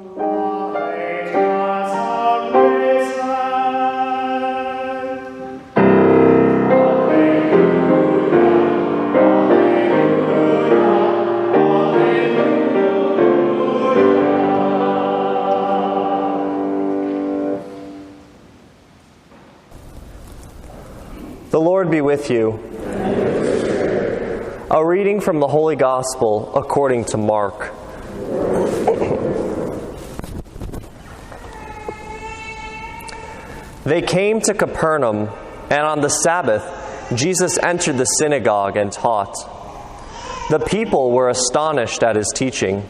The Lord be with you. A reading from the Holy Gospel according to Mark. They came to Capernaum, and on the Sabbath, Jesus entered the synagogue and taught. The people were astonished at his teaching,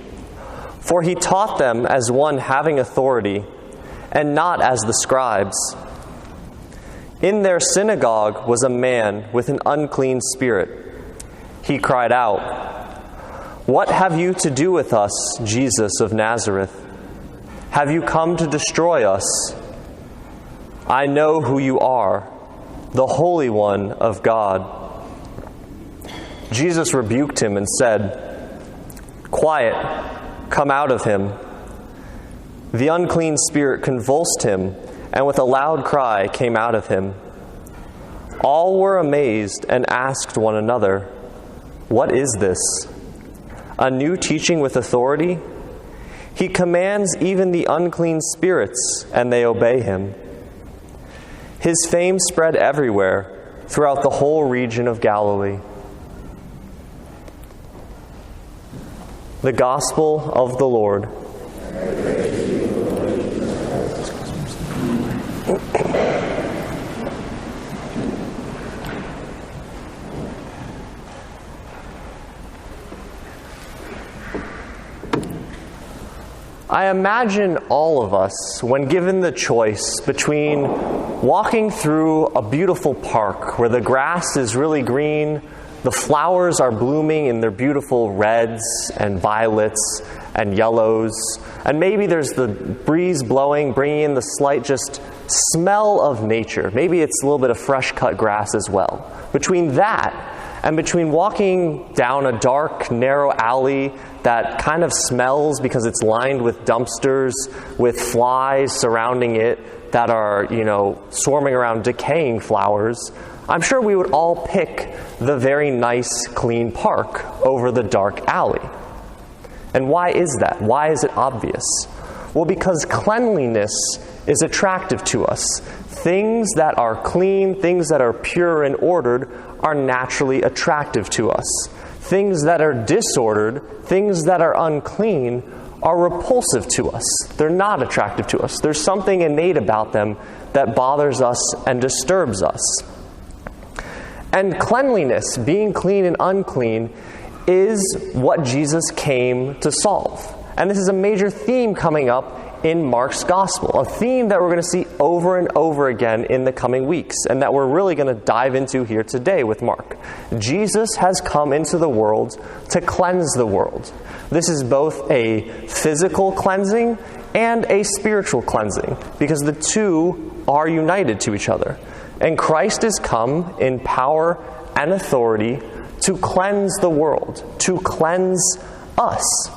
for he taught them as one having authority, and not as the scribes. In their synagogue was a man with an unclean spirit. He cried out, "What have you to do with us, Jesus of Nazareth? Have you come to destroy us? I know who you are, the Holy One of God." Jesus rebuked him and said, "Quiet, come out of him." The unclean spirit convulsed him, and with a loud cry came out of him. All were amazed and asked one another, "What is this? A new teaching with authority? He commands even the unclean spirits, and they obey him." His fame spread everywhere, throughout the whole region of Galilee. The Gospel of the Lord. I imagine all of us, when given the choice between walking through a beautiful park where the grass is really green, the flowers are blooming in their beautiful reds and violets and yellows, and maybe there's the breeze blowing, bringing in the slight just smell of nature. Maybe it's a little bit of fresh cut grass as well. Between that and between walking down a dark, narrow alley that kind of smells because it's lined with dumpsters, with flies surrounding it that are, swarming around decaying flowers, I'm sure we would all pick the very nice, clean park over the dark alley. And why is that? Why is it obvious? Well, because cleanliness is attractive to us. Things that are clean, things that are pure and ordered are naturally attractive to us. Things that are disordered, things that are unclean, are repulsive to us. They're not attractive to us. There's something innate about them that bothers us and disturbs us. And cleanliness, being clean and unclean, is what Jesus came to solve. And this is a major theme coming up in Mark's Gospel, a theme that we're going to see over and over again in the coming weeks, and that we're really going to dive into here today with Mark. Jesus has come into the world to cleanse the world. This is both a physical cleansing and a spiritual cleansing, because the two are united to each other. And Christ has come in power and authority to cleanse the world, to cleanse us.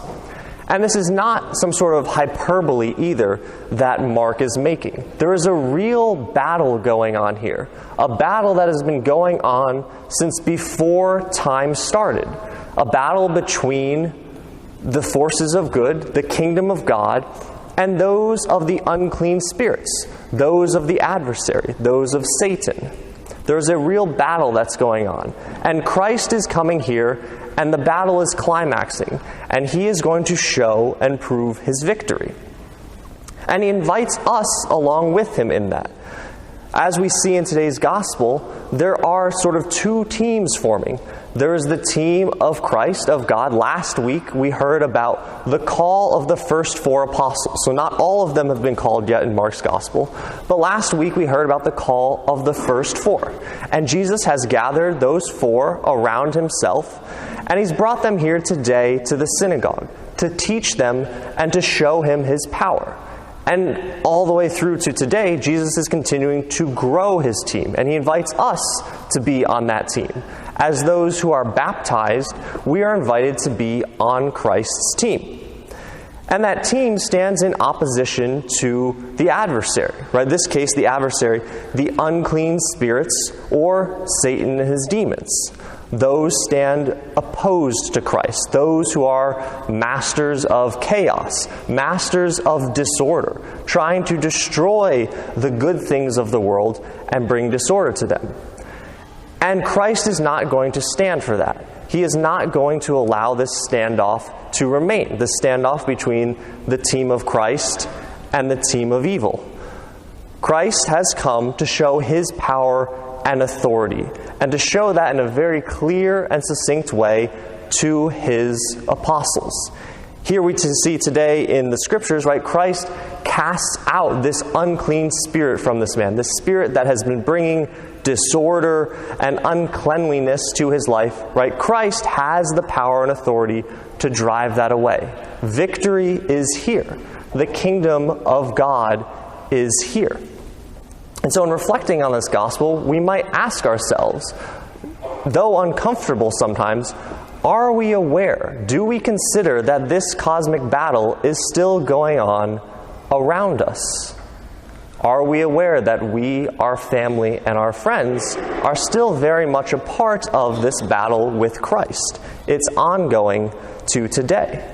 And this is not some sort of hyperbole either that Mark is making. There is a real battle going on here, a battle that has been going on since before time started, a battle between the forces of good, the kingdom of God, and those of the unclean spirits, those of the adversary, those of Satan. There's a real battle that's going on. And Christ is coming here, and the battle is climaxing, and he is going to show and prove his victory. And he invites us along with him in that. As we see in today's gospel, there are sort of two teams forming. There is the team of Christ, of God. Last week we heard about the call of the first four apostles. So not all of them have been called yet in Mark's gospel, but last week we heard about the call of the first four. And Jesus has gathered those four around himself, and he's brought them here today to the synagogue to teach them and to show him his power. And all the way through to today, Jesus is continuing to grow his team, and he invites us to be on that team. As those who are baptized, we are invited to be on Christ's team. And that team stands in opposition to the adversary, right? In this case, the adversary, the unclean spirits, or Satan and his demons. Those stand opposed to Christ. Those who are masters of chaos, masters of disorder, trying to destroy the good things of the world and bring disorder to them. And Christ is not going to stand for that. He is not going to allow this standoff to remain, the standoff between the team of Christ and the team of evil. Christ has come to show his power and authority, and to show that in a very clear and succinct way to his apostles. Here we see today in the scriptures, right, Christ casts out this unclean spirit from this man, this spirit that has been bringing disorder and uncleanliness to his life, right? Christ has the power and authority to drive that away. Victory is here. The kingdom of God is here. And so in reflecting on this gospel, we might ask ourselves, though uncomfortable sometimes, are we aware? Do we consider that this cosmic battle is still going on around us? Are we aware that we, our family, and our friends are still very much a part of this battle with Christ? It's ongoing to today.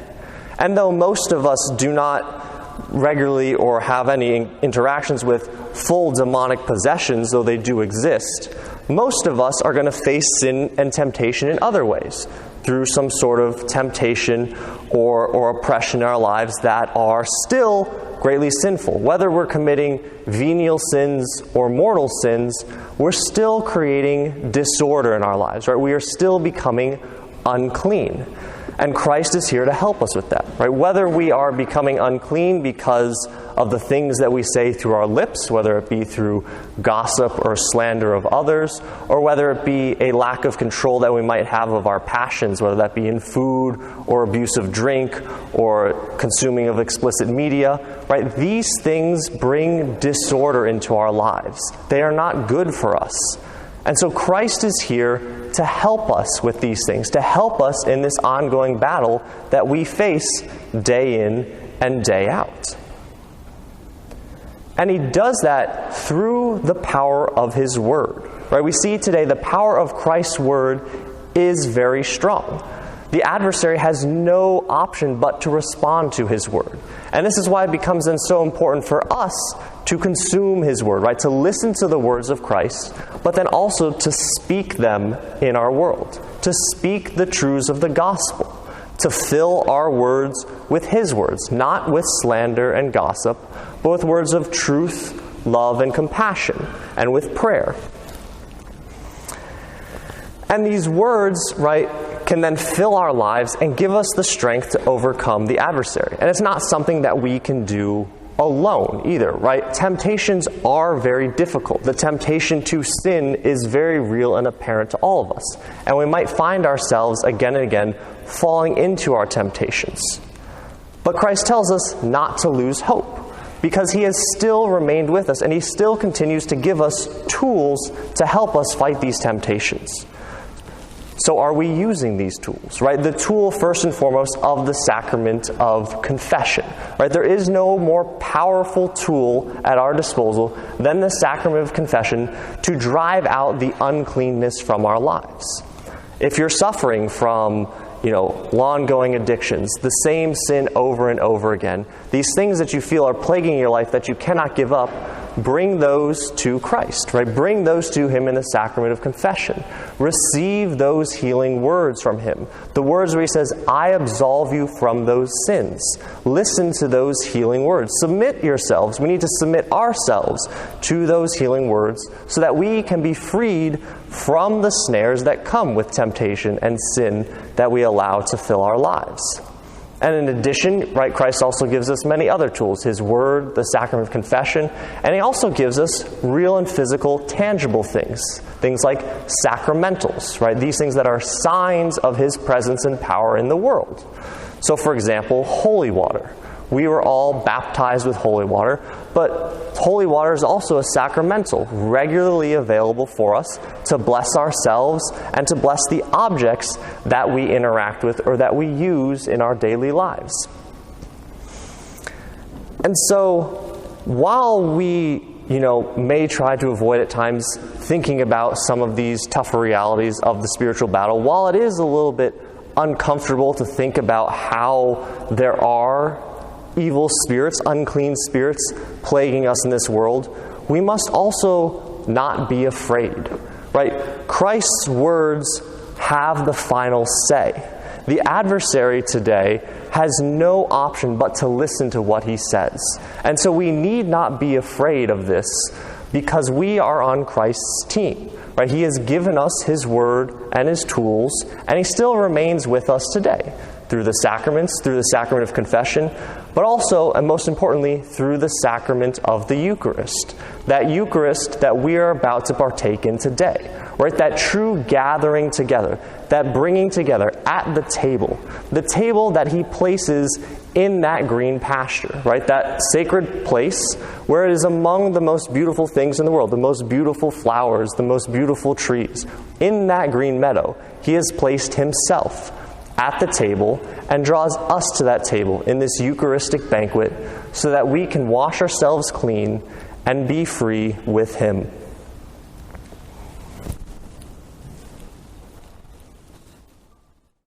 And though most of us do not regularly or have any interactions with full demonic possessions, though they do exist, most of us are going to face sin and temptation in other ways, through some sort of temptation or oppression in our lives that are still greatly sinful. Whether we're committing venial sins or mortal sins, we're still creating disorder in our lives, right? We are still becoming unclean. And Christ is here to help us with that, right? Whether we are becoming unclean because of the things that we say through our lips, whether it be through gossip or slander of others, or whether it be a lack of control that we might have of our passions, whether that be in food or abusive drink or consuming of explicit media, right? These things bring disorder into our lives. They are not good for us. And so Christ is here to help us with these things, to help us in this ongoing battle that we face day in and day out. And he does that through the power of his word. Right? We see today the power of Christ's word is very strong. The adversary has no option but to respond to his word. And this is why it becomes then so important for us to consume his word, right? To listen to the words of Christ, but then also to speak them in our world, to speak the truths of the gospel, to fill our words with his words, not with slander and gossip, but with words of truth, love, and compassion, and with prayer. And these words, right, can then fill our lives and give us the strength to overcome the adversary. And it's not something that we can do alone either, right? Temptations are very difficult. The temptation to sin is very real and apparent to all of us. And we might find ourselves again and again falling into our temptations. But Christ tells us not to lose hope, because he has still remained with us and he still continues to give us tools to help us fight these temptations. So are we using these tools, right? The tool, first and foremost, of the sacrament of confession, right? There is no more powerful tool at our disposal than the sacrament of confession to drive out the uncleanness from our lives. If you're suffering from, long-going addictions, the same sin over and over again, these things that you feel are plaguing your life that you cannot give up, bring those to Christ, right? Bring those to him in the sacrament of confession. Receive those healing words from him. The words where he says, I absolve you from those sins. Listen to those healing words. Submit yourselves. We need to submit ourselves to those healing words so that we can be freed from the snares that come with temptation and sin that we allow to fill our lives. And in addition, right, Christ also gives us many other tools. His word, the sacrament of confession, and he also gives us real and physical, tangible things. Things like sacramentals, right? These things that are signs of his presence and power in the world. So, for example, holy water. We were all baptized with holy water, but holy water is also a sacramental, regularly available for us to bless ourselves and to bless the objects that we interact with or that we use in our daily lives. And so, while we, may try to avoid at times thinking about some of these tougher realities of the spiritual battle, while it is a little bit uncomfortable to think about how there are evil spirits, unclean spirits plaguing us in this world, we must also not be afraid, right? Christ's words have the final say. The adversary today has no option but to listen to what he says. And so we need not be afraid of this because we are on Christ's team. Right? He has given us his word and his tools, and he still remains with us today through the sacraments, through the sacrament of confession, but also, and most importantly, through the sacrament of the Eucharist. That Eucharist that we are about to partake in today. Right? That true gathering together, that bringing together at the table that he places in that green pasture, right? That sacred place where it is among the most beautiful things in the world, the most beautiful flowers, the most beautiful trees. In that green meadow, he has placed himself at the table and draws us to that table in this Eucharistic banquet so that we can wash ourselves clean and be free with him.